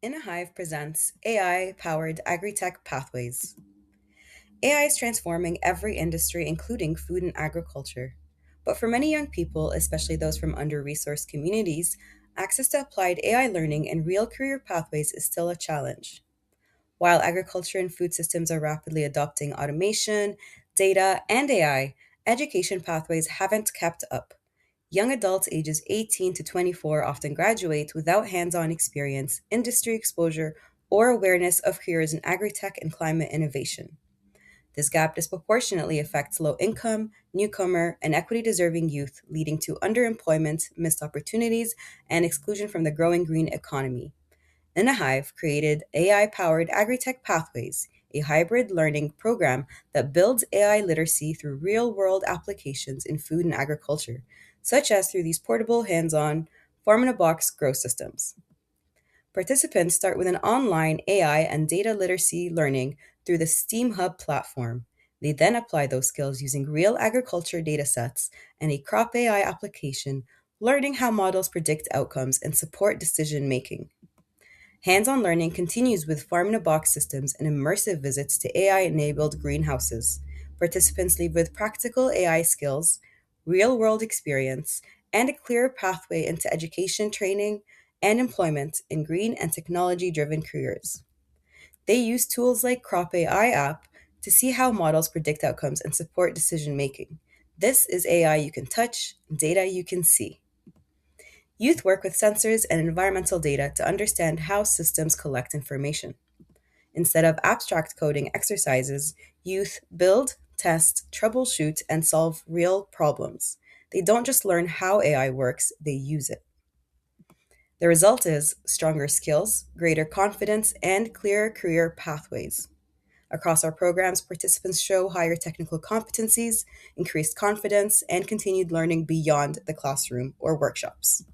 Inno-Hive presents AI-powered agri-tech pathways. AI is transforming every industry, including food and agriculture. But for many young people, especially those from under-resourced communities, access to applied AI learning and real career pathways is still a challenge. While agriculture and food systems are rapidly adopting automation, data, and AI, education pathways haven't kept up. Young adults ages 18 to 24 often graduate without hands on experience, industry exposure, or awareness of careers in agri-tech and climate innovation. This gap disproportionately affects low income, newcomer, and equity deserving youth, leading to underemployment, missed opportunities, and exclusion from the growing green economy. Inno-Hive created AI-powered AgriTech Pathways, a hybrid learning program that builds AI literacy through real-world applications in food and agriculture, such as through these portable, hands-on, farm-in-a-box grow systems. Participants start with an online AI and data literacy learning through the STEAM Hub platform. They then apply those skills using real agriculture datasets and a crop AI application, learning how models predict outcomes and support decision making. Hands-on learning continues with farm-in-a-box systems and immersive visits to AI-enabled greenhouses. Participants leave with practical AI skills, real-world experience, and a clear pathway into education training and employment in green and technology-driven careers. They use tools like Crop AI app to see how models predict outcomes and support decision-making. This is AI you can touch, data you can see. Youth work with sensors and environmental data to understand how systems collect information. Instead of abstract coding exercises, youth build, test, troubleshoot, and solve real problems. They don't just learn how AI works, they use it. The result is stronger skills, greater confidence, and clearer career pathways. Across our programs, participants show higher technical competencies, increased confidence, and continued learning beyond the classroom or workshops.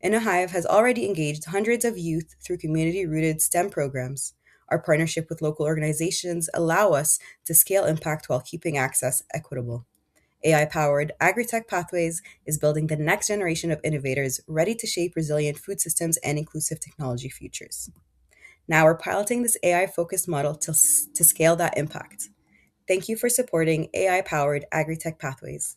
Inno-Hive has already engaged hundreds of youth through community-rooted STEM programs. Our partnership with local organizations allow us to scale impact while keeping access equitable. AI-powered AgriTech Pathways is building the next generation of innovators ready to shape resilient food systems and inclusive technology futures. Now we're piloting this AI-focused model to scale that impact. Thank you for supporting AI-powered AgriTech Pathways.